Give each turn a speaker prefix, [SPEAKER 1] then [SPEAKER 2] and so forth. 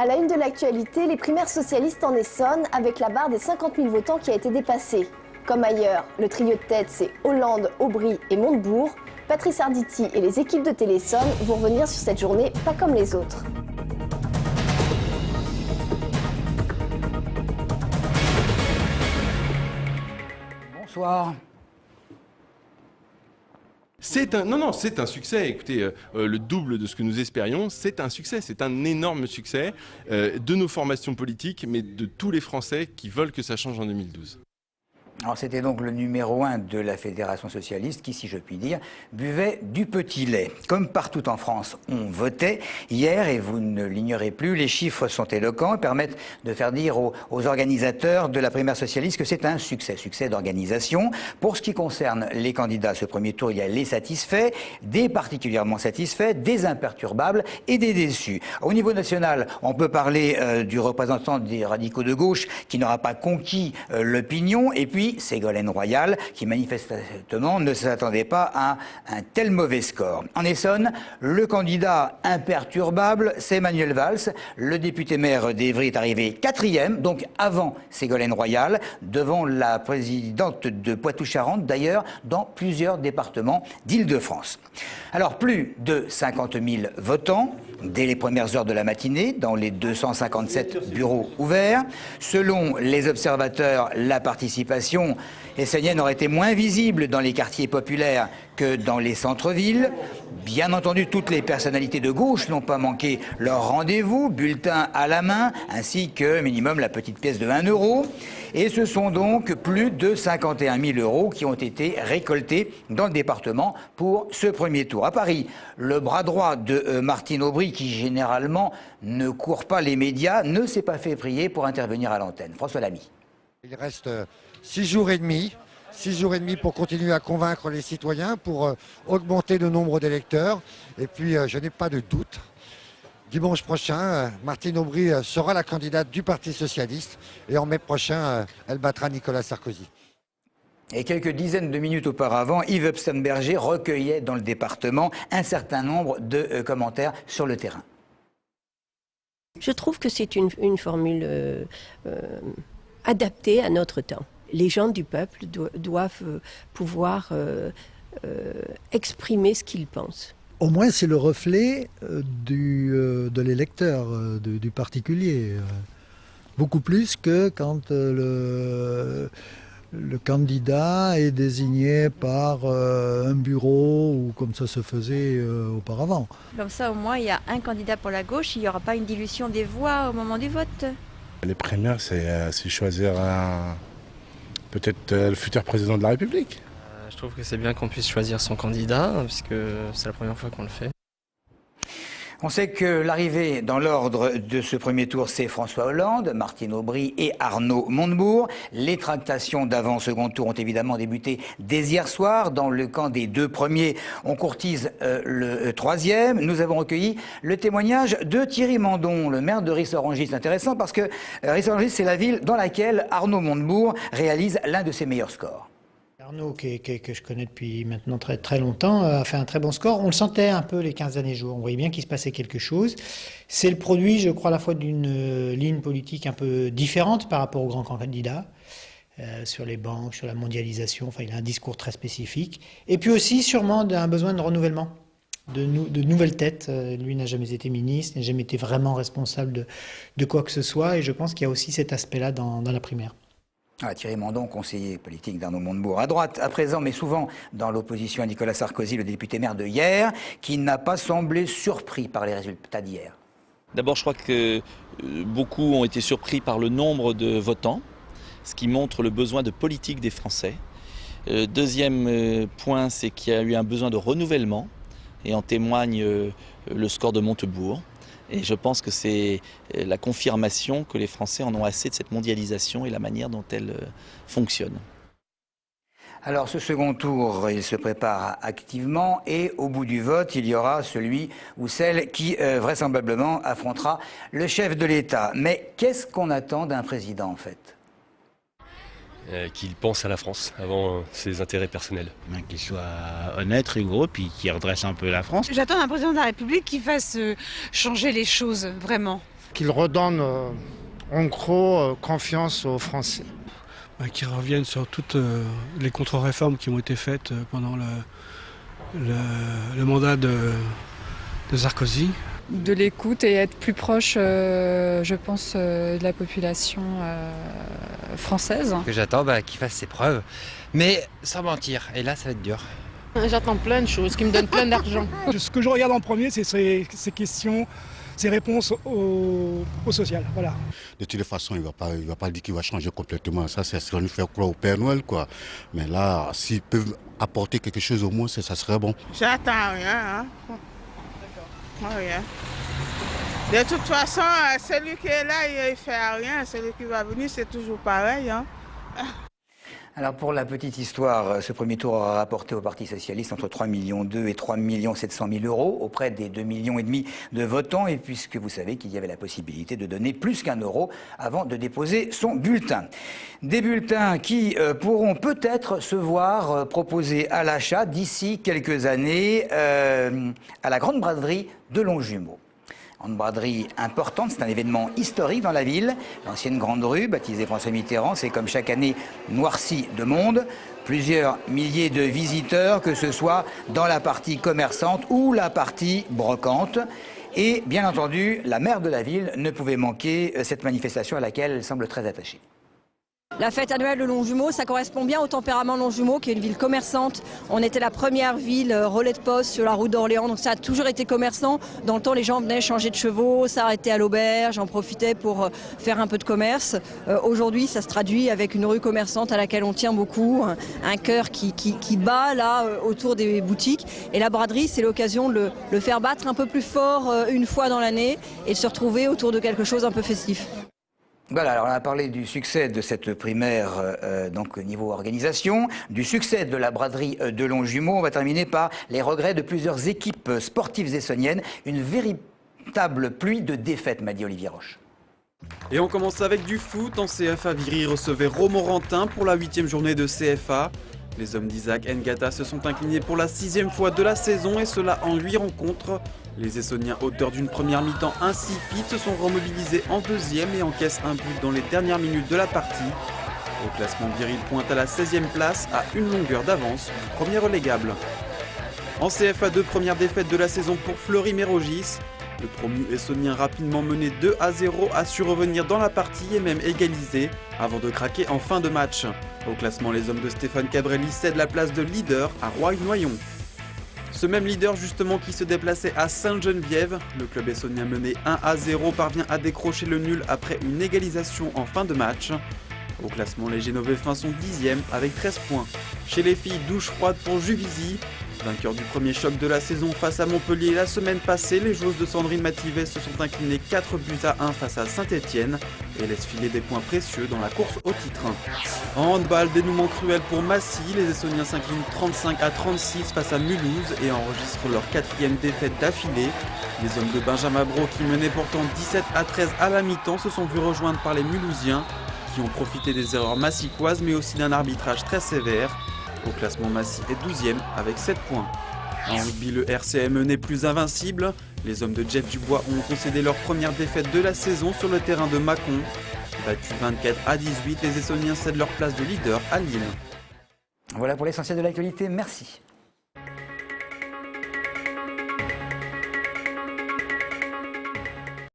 [SPEAKER 1] À la une de l'actualité, les primaires socialistes en Essonne avec la barre des 50 000 votants qui a été dépassée. Comme ailleurs, le trio de tête, c'est Hollande, Aubry et Montebourg. Patrice Arditi et les équipes de Téléssonne vont revenir sur cette journée pas comme les autres.
[SPEAKER 2] Bonsoir.
[SPEAKER 3] C'est un succès. Écoutez, le double de ce que nous espérions, c'est un succès. C'est un énorme succès de nos formations politiques, mais de tous les Français qui veulent que ça change en 2012.
[SPEAKER 2] Alors c'était donc le numéro 1 de la Fédération socialiste qui, si je puis dire, buvait du petit lait. Comme partout en France, on votait hier, et vous ne l'ignorez plus, les chiffres sont éloquents et permettent de faire dire aux organisateurs de la primaire socialiste que c'est un succès d'organisation. Pour ce qui concerne les candidats à ce premier tour, il y a les satisfaits, des particulièrement satisfaits, des imperturbables et des déçus. Au niveau national, on peut parler du représentant des radicaux de gauche qui n'aura pas conquis l'opinion, et puis Ségolène Royal, qui manifestement ne s'attendait pas à un tel mauvais score. En Essonne, le candidat imperturbable, c'est Manuel Valls. Le député maire d'Évry est arrivé 4e, donc avant Ségolène Royal, devant la présidente de Poitou-Charentes, d'ailleurs, dans plusieurs départements d'Île-de-France. Alors, plus de 50 000 votants dès les premières heures de la matinée, dans les 257 bureaux ouverts. Selon les observateurs, la participation essonnienne aurait été moins visible dans les quartiers populaires que dans les centres-villes. Bien entendu, toutes les personnalités de gauche n'ont pas manqué leur rendez-vous, bulletin à la main, ainsi que minimum la petite pièce de 1 €. Et ce sont donc plus de 51 000 € qui ont été récoltés dans le département pour ce premier tour. À Paris, le bras droit de Martine Aubry, qui généralement ne court pas les médias, ne s'est pas fait prier pour intervenir à l'antenne. François Lamy.
[SPEAKER 4] Il reste 6 jours et demi. 6 jours et demi pour continuer à convaincre les citoyens, pour augmenter le nombre d'électeurs. Et puis, je n'ai pas de doute. Dimanche prochain, Martine Aubry sera la candidate du Parti socialiste. Et en mai prochain, elle battra Nicolas Sarkozy.
[SPEAKER 2] Et quelques dizaines de minutes auparavant, Yves Hupstenberger recueillait dans le département un certain nombre de commentaires sur le terrain.
[SPEAKER 5] Je trouve que c'est une formule adaptée à notre temps. Les gens du peuple doivent pouvoir exprimer ce qu'ils pensent.
[SPEAKER 6] Au moins, c'est le reflet de l'électeur, du particulier. Beaucoup plus que quand le candidat est désigné par un bureau ou comme ça se faisait auparavant.
[SPEAKER 7] Comme ça, au moins, il y a un candidat pour la gauche, il n'y aura pas une dilution des voix au moment du vote.
[SPEAKER 8] Les primaires, c'est choisir peut-être le futur président de la République.
[SPEAKER 9] Je trouve que c'est bien qu'on puisse choisir son candidat, puisque c'est la première fois qu'on le fait.
[SPEAKER 2] On sait que l'arrivée dans l'ordre de ce premier tour, c'est François Hollande, Martine Aubry et Arnaud Montebourg. Les tractations d'avant-second tour ont évidemment débuté dès hier soir. Dans le camp des deux premiers, on courtise le troisième. Nous avons recueilli le témoignage de Thierry Mandon, le maire de Ris-Orangis. C'est intéressant parce que Ris-Orangis, c'est la ville dans laquelle Arnaud Montebourg réalise l'un de ses meilleurs scores.
[SPEAKER 10] Arnaud, que je connais depuis maintenant très longtemps, a fait un très bon score. On le sentait un peu les 15 derniers jours. On voyait bien qu'il se passait quelque chose. C'est le produit, je crois, à la fois d'une ligne politique un peu différente par rapport aux grands candidats, sur les banques, sur la mondialisation. Enfin, il a un discours très spécifique. Et puis aussi, sûrement, d'un besoin de renouvellement, de nouvelles têtes. Lui n'a jamais été ministre, n'a jamais été vraiment responsable de quoi que ce soit. Et je pense qu'il y a aussi cet aspect-là dans la primaire.
[SPEAKER 2] Thierry Mandon, conseiller politique d'Arnaud Montebourg. À droite, à présent, mais souvent dans l'opposition à Nicolas Sarkozy, le député maire de hier, qui n'a pas semblé surpris par les résultats d'hier.
[SPEAKER 11] D'abord, je crois que beaucoup ont été surpris par le nombre de votants, ce qui montre le besoin de politique des Français. Deuxième point, c'est qu'il y a eu un besoin de renouvellement, et en témoigne le score de Montebourg. Et je pense que c'est la confirmation que les Français en ont assez de cette mondialisation et la manière dont elle fonctionne.
[SPEAKER 2] Alors ce second tour, il se prépare activement et au bout du vote, il y aura celui ou celle qui vraisemblablement affrontera le chef de l'État. Mais qu'est-ce qu'on attend d'un président en fait ?
[SPEAKER 12] Qu'il pense à la France avant ses intérêts personnels.
[SPEAKER 13] Qu'il soit honnête, rigoureux, puis qu'il redresse un peu la France.
[SPEAKER 14] J'attends d'un président de la République qui fasse changer les choses, vraiment. Qu'il redonne en gros confiance aux Français.
[SPEAKER 15] Qui reviennent sur toutes les contre-réformes qui ont été faites pendant le mandat de Sarkozy.
[SPEAKER 16] De l'écoute et être plus proche, je pense, de la population française.
[SPEAKER 17] Que j'attends qu'il fasse ses preuves, mais sans mentir. Et là, ça va être dur.
[SPEAKER 18] J'attends plein de choses, qui me donnent plein d'argent.
[SPEAKER 19] Ce que je regarde en premier, c'est ces questions, ces réponses au social. Voilà.
[SPEAKER 20] De toutes les façons, il va pas dire qu'il va changer complètement. Ça, c'est ce qu'on nous fait croire au Père Noël, quoi. Mais là, s'ils peuvent apporter quelque chose au moins, ça serait bon.
[SPEAKER 18] J'attends rien. Rien. De toute façon, celui qui est là, il ne fait rien. Celui qui va venir, c'est toujours pareil.
[SPEAKER 2] Alors pour la petite histoire, ce premier tour aura rapporté au Parti socialiste entre 3,2 millions et 3,7 millions d'euros auprès des 2,5 millions de votants, et puisque vous savez qu'il y avait la possibilité de donner plus qu'1 euro avant de déposer son bulletin. Des bulletins qui pourront peut-être se voir proposés à l'achat d'ici quelques années à la Grande Braderie de Longjumeau. Une braderie importante, c'est un événement historique dans la ville. L'ancienne Grande Rue, baptisée François Mitterrand, c'est comme chaque année noircie de monde. Plusieurs milliers de visiteurs, que ce soit dans la partie commerçante ou la partie brocante. Et bien entendu, la maire de la ville ne pouvait manquer cette manifestation à laquelle elle semble très attachée.
[SPEAKER 21] La fête annuelle de Longjumeau, ça correspond bien au tempérament de Longjumeau, qui est une ville commerçante. On était la première ville relais de poste sur la route d'Orléans, donc ça a toujours été commerçant. Dans le temps, les gens venaient changer de chevaux, s'arrêter à l'auberge, en profitaient pour faire un peu de commerce. Aujourd'hui, ça se traduit avec une rue commerçante à laquelle on tient beaucoup, un cœur qui bat là autour des boutiques. Et la braderie, c'est l'occasion de le faire battre un peu plus fort une fois dans l'année et de se retrouver autour de quelque chose un peu festif.
[SPEAKER 2] Voilà, alors on a parlé du succès de cette primaire, donc niveau organisation, du succès de la braderie de Longjumeau. On va terminer par les regrets de plusieurs équipes sportives essonniennes. Une véritable pluie de défaites, m'a dit Olivier Roche.
[SPEAKER 22] Et on commence avec du foot. En CFA, Viry recevait Romorantin pour la 8e journée de CFA. Les hommes d'Isaac Ngata se sont inclinés pour la 6e fois de la saison, et cela en 8 rencontres. Les Essonniens, auteurs d'une première mi-temps insipide, se sont remobilisés en 2e et encaissent un but dans les dernières minutes de la partie. Au classement, Viry pointe à la 16e place, à une longueur d'avance du premier relégable. En CFA2, première défaite de la saison pour Fleury-Mérogis. Le promu essonnien, rapidement mené 2-0, a su revenir dans la partie et même égaliser avant de craquer en fin de match. Au classement, les hommes de Stéphane Cabrelli cèdent la place de leader à Roy-Noyon. Ce même leader justement qui se déplaçait à Sainte-Geneviève, le club essonnien mené 1-0 parvient à décrocher le nul après une égalisation en fin de match. Au classement, les Génovéfins sont 10e avec 13 points. Chez les filles, douche froide pour Juvisy. Vainqueur du premier choc de la saison face à Montpellier la semaine passée, les joueuses de Sandrine Mativet se sont inclinées 4-1 face à Saint-Etienne et laissent filer des points précieux dans la course au titre. En handball, dénouement cruel pour Massy, les Essonniens s'inclinent 35-36 face à Mulhouse et enregistrent leur 4e défaite d'affilée. Les hommes de Benjamin Brault, qui menaient pourtant 17-13 à la mi-temps, se sont vus rejoindre par les Mulhousiens, qui ont profité des erreurs massicoises mais aussi d'un arbitrage très sévère. Au classement, Massy est 12e avec 7 points. En rugby, le RCME n'est plus invincible. Les hommes de Jeff Dubois ont concédé leur première défaite de la saison sur le terrain de Mâcon. Battus 24-18, les Essonniens cèdent leur place de leader à Lille.
[SPEAKER 2] Voilà pour l'essentiel de l'actualité, merci.